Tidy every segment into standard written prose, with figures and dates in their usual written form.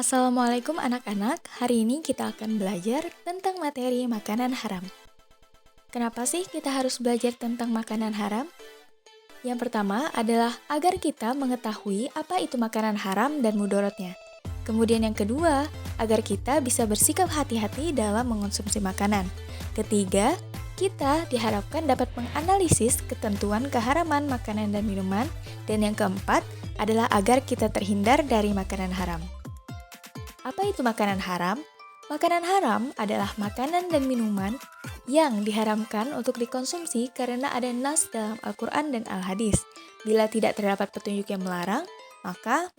Assalamualaikum anak-anak, hari ini kita akan belajar tentang materi makanan haram. Kenapa sih kita harus belajar tentang makanan haram? Yang pertama adalah agar kita mengetahui apa itu makanan haram dan mudorotnya. Kemudian yang kedua, agar kita bisa bersikap hati-hati dalam mengonsumsi makanan. Ketiga, kita diharapkan dapat menganalisis ketentuan keharaman makanan dan minuman. Dan yang keempat adalah agar kita terhindar dari makanan haram. Apa itu makanan haram? Makanan haram adalah makanan dan minuman yang diharamkan untuk dikonsumsi karena ada nas dalam Al-Quran dan Al-Hadis. Bila tidak terdapat petunjuk yang melarang, maka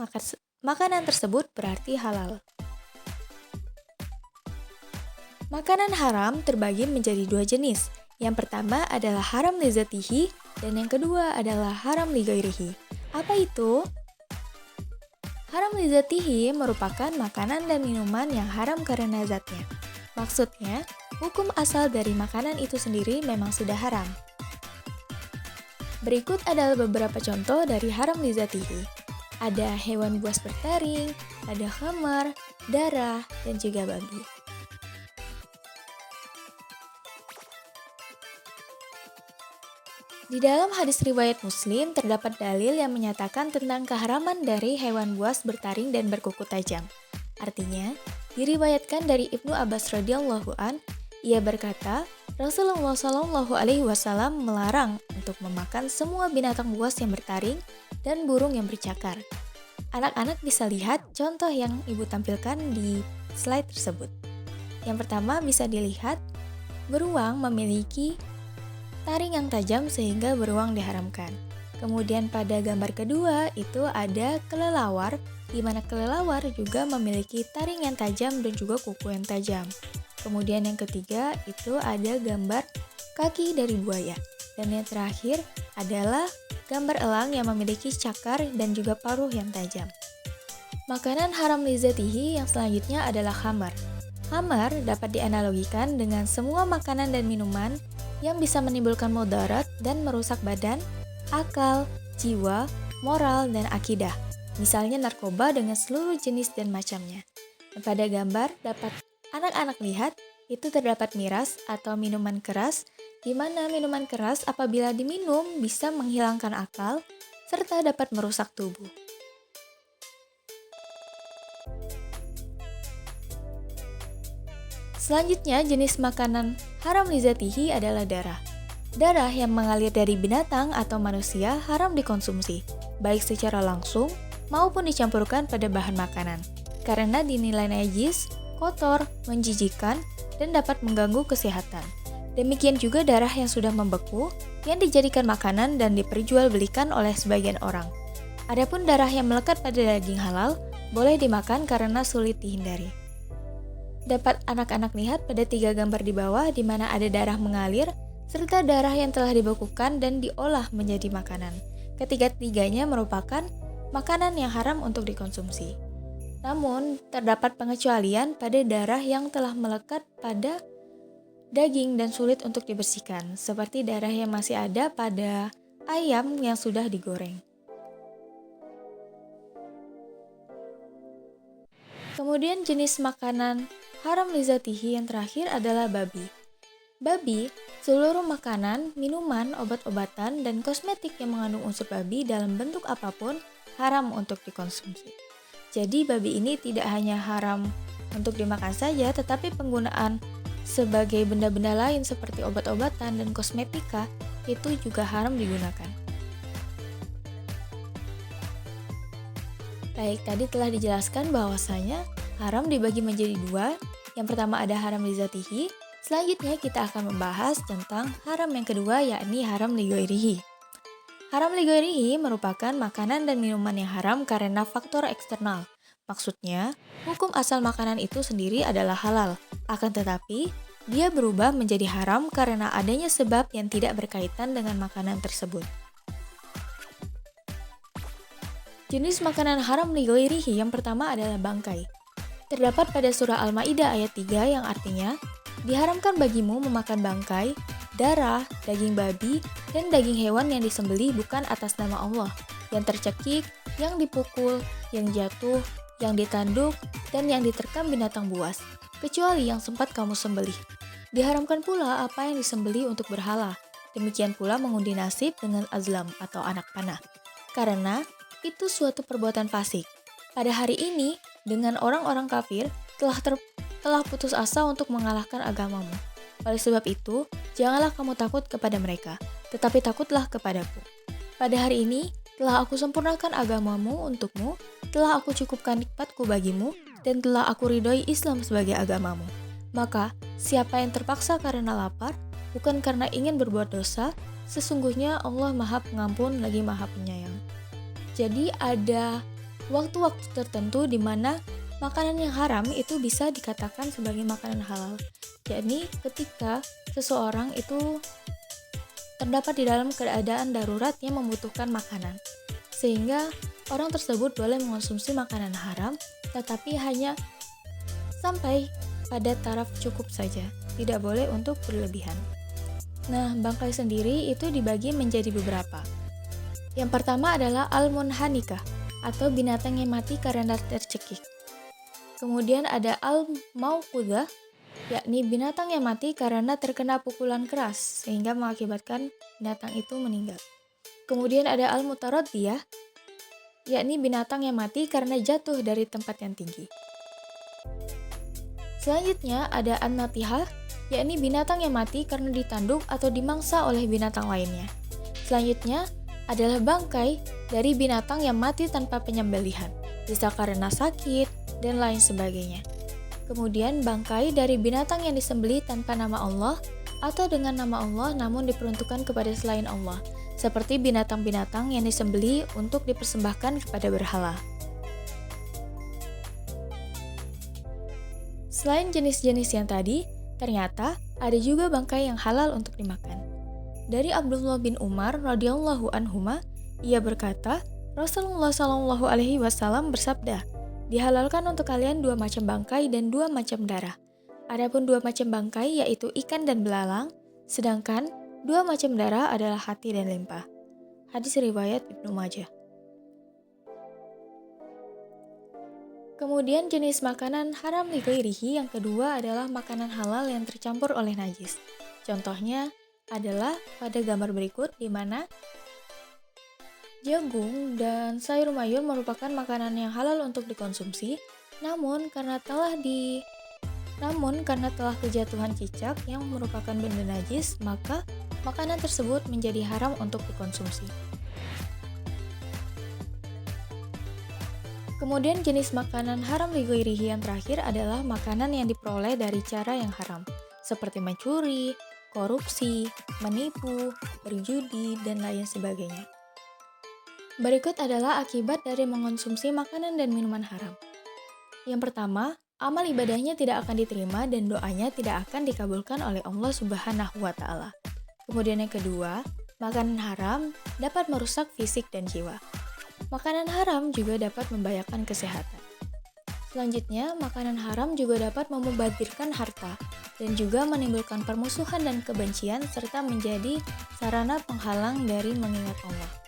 makanan tersebut berarti halal. Makanan haram terbagi menjadi dua jenis. Yang pertama adalah haram li dzatihi dan yang kedua adalah haram li ghairihi. Apa itu? Haram li dzatihi merupakan makanan dan minuman yang haram karena zatnya. Maksudnya, hukum asal dari makanan itu sendiri memang sudah haram. Berikut adalah beberapa contoh dari haram li dzatihi. Ada hewan buas bertaring, ada khamar, darah, dan juga babi. Di dalam hadis riwayat Muslim terdapat dalil yang menyatakan tentang keharaman dari hewan buas bertaring dan berkuku tajam. Artinya, diriwayatkan dari Ibnu Abbas radhiyallahu an, ia berkata, Rasulullah shallallahu alaihi wasallam melarang untuk memakan semua binatang buas yang bertaring dan burung yang bercakar. Anak-anak bisa lihat contoh yang Ibu tampilkan di slide tersebut. Yang pertama bisa dilihat, beruang memiliki taring yang tajam sehingga beruang diharamkan. Kemudian pada gambar kedua itu ada kelelawar, di mana kelelawar juga memiliki taring yang tajam dan juga kuku yang tajam. Kemudian yang ketiga itu ada gambar kaki dari buaya. Dan yang terakhir adalah gambar elang yang memiliki cakar dan juga paruh yang tajam. Makanan haram li dzatihi yang selanjutnya adalah khamar. Khamar dapat dianalogikan dengan semua makanan dan minuman yang bisa menimbulkan mudarat dan merusak badan, akal, jiwa, moral, dan akidah. Misalnya narkoba dengan seluruh jenis dan macamnya. Dan pada gambar dapat anak-anak lihat, itu terdapat miras atau minuman keras, di mana minuman keras apabila diminum bisa menghilangkan akal, serta dapat merusak tubuh. Selanjutnya, jenis makanan haram li dzatihi adalah darah. Darah yang mengalir dari binatang atau manusia haram dikonsumsi, baik secara langsung maupun dicampurkan pada bahan makanan, karena dinilai najis, kotor, menjijikan, dan dapat mengganggu kesehatan. Demikian juga darah yang sudah membeku, yang dijadikan makanan dan diperjualbelikan oleh sebagian orang. Adapun darah yang melekat pada daging halal, boleh dimakan karena sulit dihindari. Dapat anak-anak lihat pada 3 gambar di bawah di mana ada darah mengalir serta darah yang telah dibekukan dan diolah menjadi makanan. Ketiga-tiganya merupakan makanan yang haram untuk dikonsumsi. Namun, terdapat pengecualian pada darah yang telah melekat pada daging dan sulit untuk dibersihkan, seperti darah yang masih ada pada ayam yang sudah digoreng. Kemudian jenis makanan haram li dzatihi yang terakhir adalah babi. Babi, seluruh makanan, minuman, obat-obatan, dan kosmetik yang mengandung unsur babi dalam bentuk apapun haram untuk dikonsumsi. Jadi babi ini tidak hanya haram untuk dimakan saja, tetapi penggunaan sebagai benda-benda lain seperti obat-obatan dan kosmetika itu juga haram digunakan. Baik, tadi telah dijelaskan bahwasanya haram dibagi menjadi 2. Yang pertama ada haram li dzatihi. Selanjutnya kita akan membahas tentang haram yang kedua, yakni haram li ghairihi. Haram li ghairihi merupakan makanan dan minuman yang haram karena faktor eksternal. Maksudnya, hukum asal makanan itu sendiri adalah halal. Akan tetapi, dia berubah menjadi haram karena adanya sebab yang tidak berkaitan dengan makanan tersebut. Jenis makanan haram li ghairihi yang pertama adalah bangkai. Terdapat pada surah Al-Maidah ayat 3 yang artinya, diharamkan bagimu memakan bangkai, darah, daging babi, dan daging hewan yang disembelih bukan atas nama Allah, yang tercekik, yang dipukul, yang jatuh, yang ditanduk, dan yang diterkam binatang buas, kecuali yang sempat kamu sembelih. Diharamkan pula apa yang disembelih untuk berhala. Demikian pula mengundi nasib dengan azlam atau anak panah. Karena itu suatu perbuatan fasik. Pada hari ini, dengan orang-orang kafir telah putus asa untuk mengalahkan agamamu. Oleh sebab itu, janganlah kamu takut kepada mereka, tetapi takutlah kepadaku. Pada hari ini, telah aku sempurnakan agamamu untukmu, telah aku cukupkan nikmatku bagimu, dan telah aku ridhoi Islam sebagai agamamu. Maka, siapa yang terpaksa karena lapar, bukan karena ingin berbuat dosa, sesungguhnya Allah Maha Pengampun lagi Maha Penyayang. Jadi ada waktu-waktu tertentu di mana makanan yang haram itu bisa dikatakan sebagai makanan halal. Jadi ketika seseorang itu terdapat di dalam keadaan darurat yang membutuhkan makanan, sehingga orang tersebut boleh mengonsumsi makanan haram, tetapi hanya sampai pada taraf cukup saja, tidak boleh untuk berlebihan. Nah, bangkai sendiri itu dibagi menjadi beberapa. Yang pertama adalah al-munhanikah, atau binatang yang mati karena tercekik. Kemudian ada al-mauqudah, yakni binatang yang mati karena terkena pukulan keras sehingga mengakibatkan binatang itu meninggal. Kemudian ada al-mutaraddiyah, yakni binatang yang mati karena jatuh dari tempat yang tinggi. Selanjutnya ada an-natihah, yakni binatang yang mati karena ditanduk atau dimangsa oleh binatang lainnya. Selanjutnya adalah bangkai dari binatang yang mati tanpa penyembelihan, bisa karena sakit, dan lain sebagainya. Kemudian bangkai dari binatang yang disembelih tanpa nama Allah atau dengan nama Allah namun diperuntukkan kepada selain Allah, seperti binatang-binatang yang disembelih untuk dipersembahkan kepada berhala. Selain jenis-jenis yang tadi, ternyata ada juga bangkai yang halal untuk dimakan. Dari Abdullah bin Umar radhiyallahu anhuma, ia berkata, Rasulullah shallallahu alaihi wasallam bersabda, dihalalkan untuk kalian 2 macam bangkai dan 2 macam darah. Adapun 2 macam bangkai yaitu ikan dan belalang, sedangkan 2 macam darah adalah hati dan limpa. Hadis riwayat Ibnu Majah. Kemudian jenis makanan haram li ghairihi yang kedua adalah makanan halal yang tercampur oleh najis. Contohnya adalah pada gambar berikut di mana jagung dan sayur mayur merupakan makanan yang halal untuk dikonsumsi, namun karena telah kejatuhan cicak yang merupakan benda najis, maka makanan tersebut menjadi haram untuk dikonsumsi. Kemudian jenis makanan haram li ghairihi yang terakhir adalah makanan yang diperoleh dari cara yang haram, seperti mencuri, korupsi, menipu, berjudi, dan lain sebagainya. Berikut adalah akibat dari mengonsumsi makanan dan minuman haram. Yang pertama, amal ibadahnya tidak akan diterima dan doanya tidak akan dikabulkan oleh Allah Subhanahu wa Ta'ala. Kemudian yang kedua, makanan haram dapat merusak fisik dan jiwa. Makanan haram juga dapat membahayakan kesehatan. Selanjutnya, makanan haram juga dapat memubazirkan harta dan juga menimbulkan permusuhan dan kebencian serta menjadi sarana penghalang dari mengingat Allah.